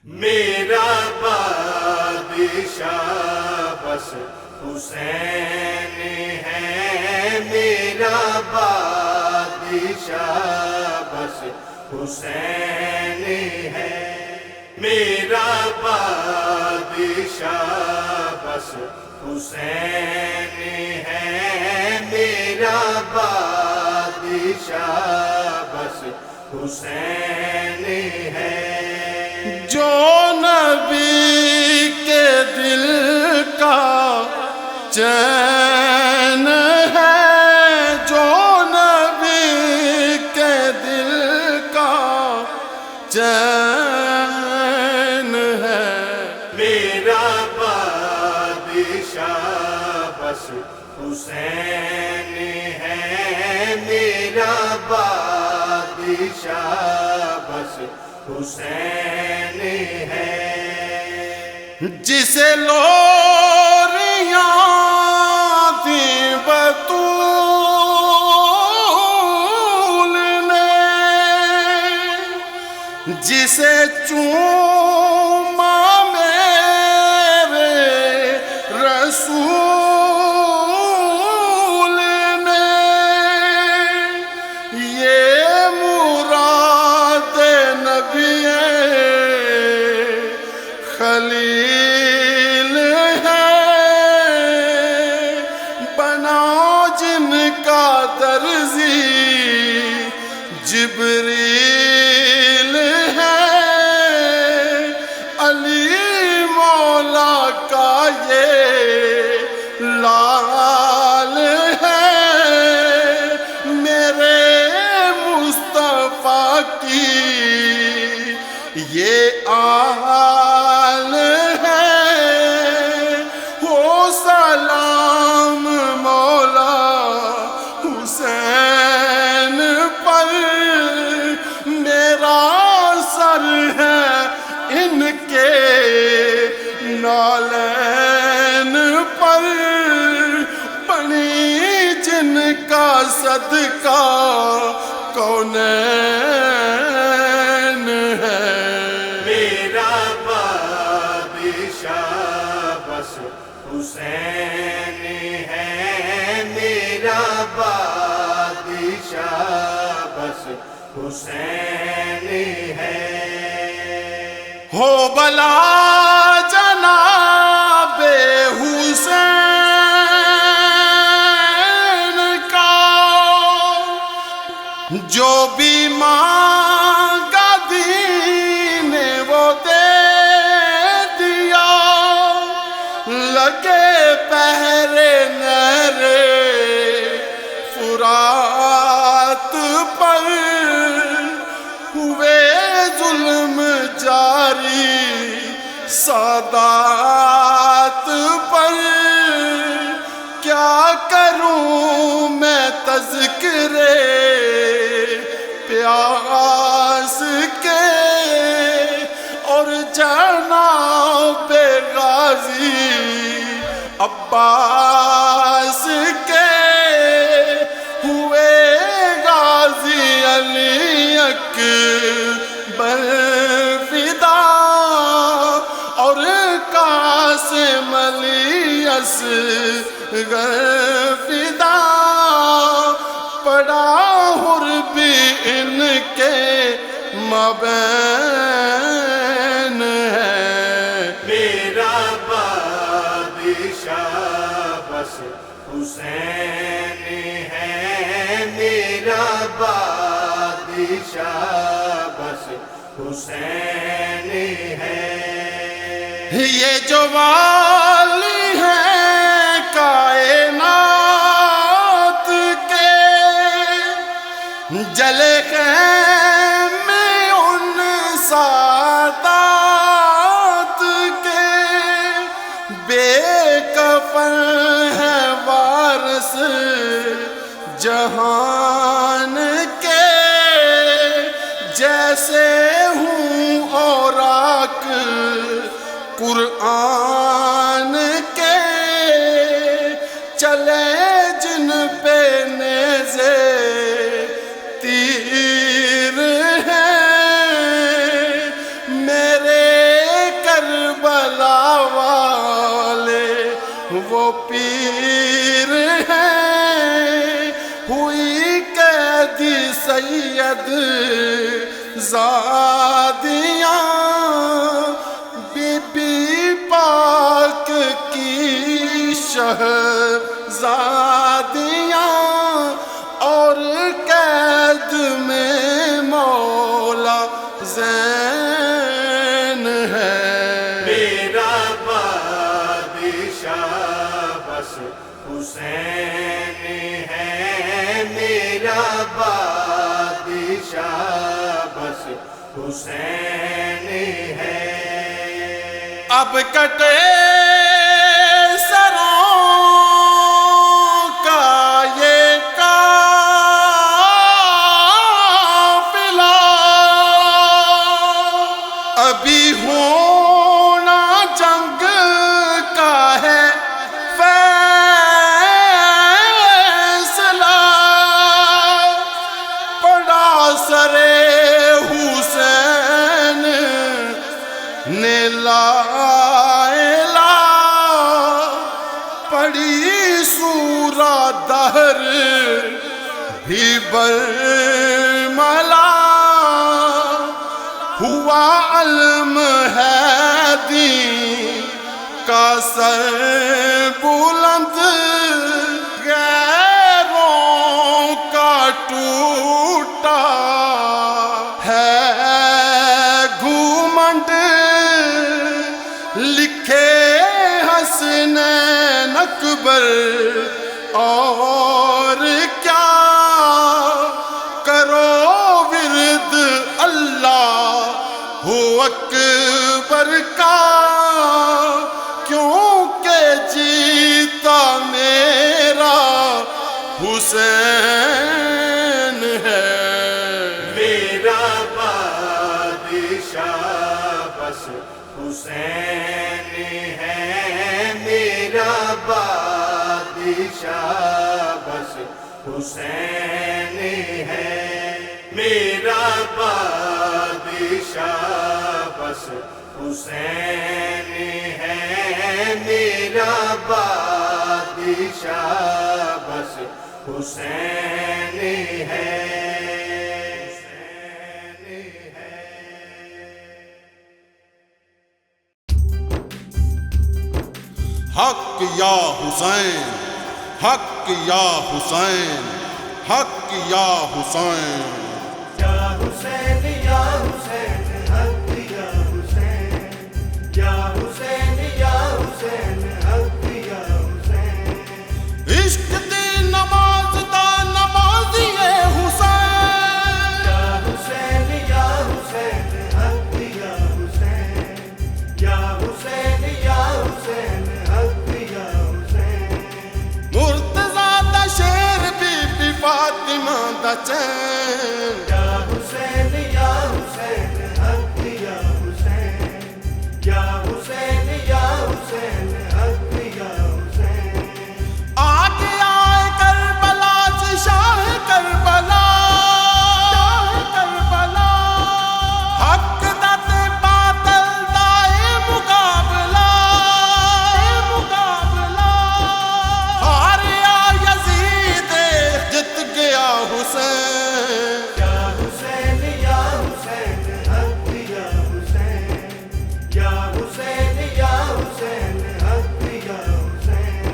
میرا بادشاہ بس حسین ہے، میرا بادشاہ بس حسین ہے، میرا بادشاہ بس حسین ہے، میرا بادشاہ بس حسین ہے۔ جو نبی کے دل کا چین ہے، جو نبی کے دل کا چین ہے، میرا بادشاہ بس حسین ہے، میرا بادشاہ بس حسین ہے۔ جسے لوریاں دیں بطول نے، جسے چوما میرے رسول نے، یہ مراد نبی خلیل ہے، بنا جن کا درزی جبریل ہے، علی مولا کا یہ لال ہے، میرے مصطفیٰ کی یہ آل ہے، ہو سلام مولا حسین پر، میرا سر ہے ان کے نالین پر، بنی جن کا صدقہ کونین ہے۔ میرا بادشاہ بس حسین ہے، میرا بادشاہ بس حسین ہے۔ ہو بلا جناب حسین کا، جو بھی مانگا دین وہ دے دیا، لگے پہرے نہر فرات پر، ہوئے ظلم جاری سادات پر، کیا کروں میں تذکرے پیاس کے، اور جناب غازی عباس کے، ہوئے غازی علی اکبر فدا، اور قاسم علی اصغر فدا، پڑا حر بھی ان کے مابین ہے۔ میرا بادشاہ بس حسین ہے، میرا بادشاہ بس حسین ہے۔ یہ جو والی ہیں کائنات کے، جلے خیمے ان سادات کے، بے کفن ہے وارث جہان کے، جیسے ہوں اوراق قرآن کے، چلے جن پہ نیزے تیر ہیں، میرے کربلا والے وہ پیر ہیں، ہوئی قیدی سید زادیاں، بی بی پاک کی شہزادیاں، اور قید میں مولا زین ہے۔ میرا بادشاہ بس حسین ہے، میرا بادشاہ بس حسین ہے۔ اب کٹے سروں کا یہ قافلہ، ابھی ہونا جنگ کا ہے فیصلہ، پڑا سرے حسین نے لا الہ، پڑی سورہ دہر بھی برملا، ہوا علم ہے دین کا سر بلند، غیروں کا ٹوٹا ہے گھمنڈ، لکھے حسنین اکبر اور کیا کرو ورد اللہ اکبر کا، کیونکہ جیتا میرا حسین ہے۔ میرا بادشاہ بس حسین ہے، میرا بادشاہ بس حسین ہے، میرا بادشاہ بس حسین ہے، میرا بادشاہ بس حسین ہے۔ حق یا حسین، حق یا حسین، حق یا حسین۔ یا حسین یا حسین، حق یا حسین، یا حسین یا حسین، حق یا حسین۔ عشق دی نماز دا نمازی حسین، یا حسین یا حسین، حق یا حسین، یا حسین یا حسین، حق یا حسین۔ مرتضیٰ دا شیر بی بی فاطمہ دا چین، یا حسین یا حسین، حق یا حسین، یا حسین یا حسین، حق یا حسین۔ آگے آئے کربلا سے شاہ کربلا، شاہ کربلا، حق دا تے باطل دا اے مقابلہ، اے مقابلہ، ہاریا یزید جت گیا حسین، یا حسین یا حسین، حق یا حسین، یا حسین یا حسین، حق یا حسین۔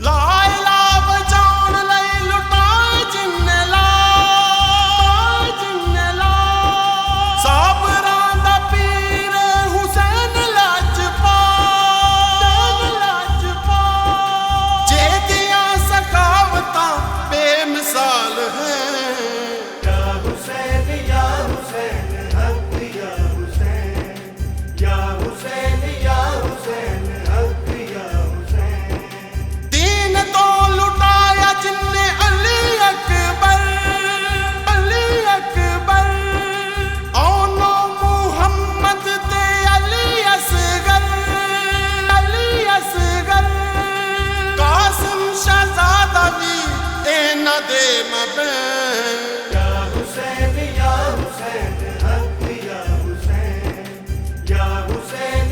لا الہ بچان لئی لٹائے جن لا، جن لا، صابراں دا پیر حسین لاجپت، لاجپت، جیدیاں سخاوتاں بے مثال ہیں، یا حسین یا حسین، حق یا حسین، یا حسین یا حسین، حق یا حسین۔ دین تو لٹایا جن نے علی اکبر، علی اکبر، اونو محمد تے علی اصغر، علی اصغر، قاسم شہزادہ بھی اینا دے مبین، یا حسین یا حسین، حق یا حسین، یا حسین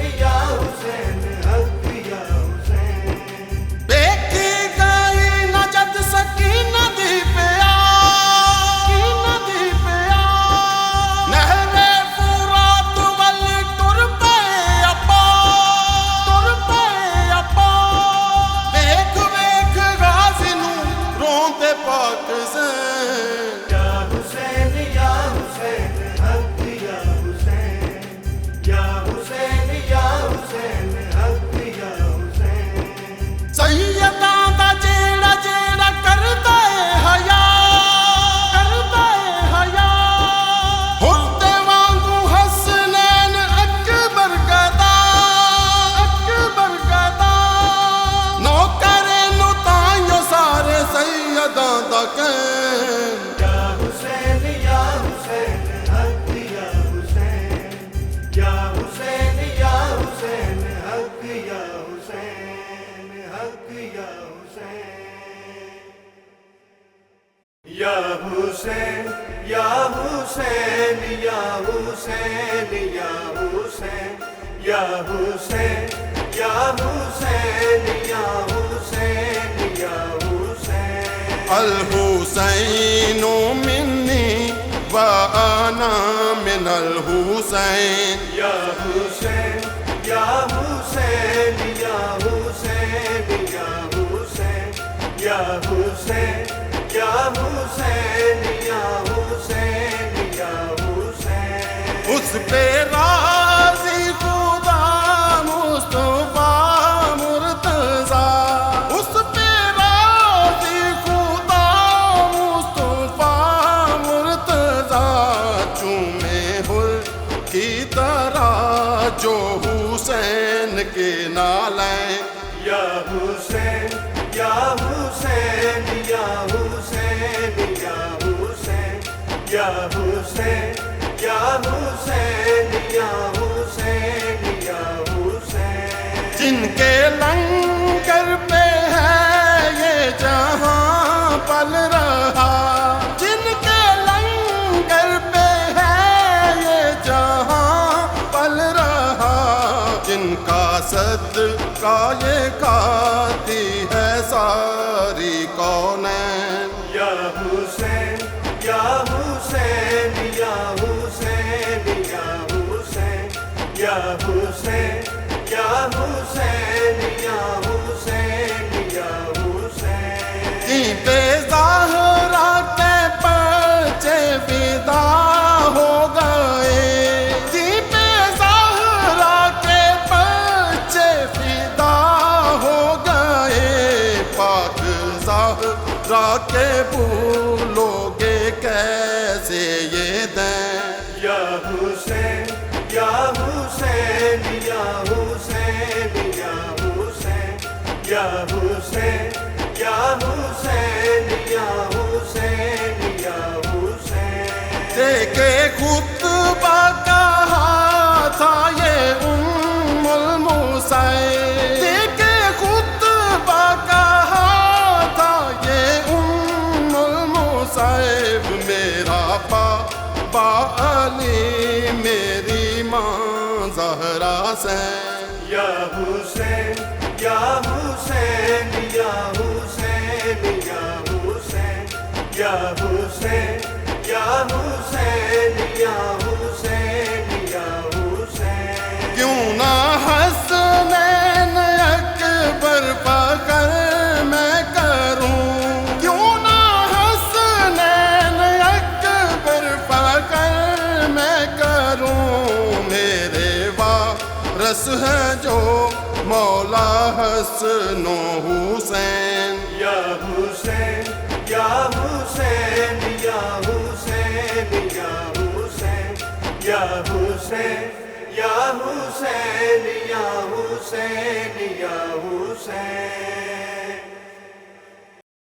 یا حسین یا حسین یا حسین یا حسین الحسین منی وأنا من الحسین یا حسین یا حسین یا حسین یا حسین یا حسین یا حسین یا حسین یا حسین اس پہ راضی خدا مصطفیٰ مرتضیٰ اس پہ راضی خدا مصطفیٰ مرتضیٰ چومے ہل کی طرح جو حسین کے نالیں یا حسین یا حسین یا حسین یا حسین یا حسین یا حسین یا حسین یا حسین جن کے لنگر پہ ہے یہ جہاں پل رہا جن کے لنگر پہ ہے یہ جہاں پل رہا جن کا صدقہ یہ کھاتی ہے ساری کونین یا حسین یا حسین یا حسین یا حسین یا حسین یا حسین یا حسین یا حسین جیتے زہرا کے بچے فدا ہو گئے جیتے زہرا کے بچے فدا ہو گئے پاک زہرا کے بھولو گے کیسے یہ دیں یا حسین یا حسین یا حسین یا حسین یا حسین یا حسین یا حسین یا حسین دیکھے خطبہ کہا تھا یہ الموسیٰ دیکھے خطبہ کہا تھا یہ الموسیٰ میرا بابا علی میری ماں زہرا سے یا حسین یا حسین یا حسین یا حسین یا حسین یا حسین یا حسین یا حسین کیوں نہ حسنین اکبر فخر میں کروں کیوں نہ حسنین اکبر فخر میں کروں میرے وارث ہیں جو مولا حسن و حسین یا حسین یا حسین یا حسین یا حسین یا حسین یا حسین یا حسین یا حسین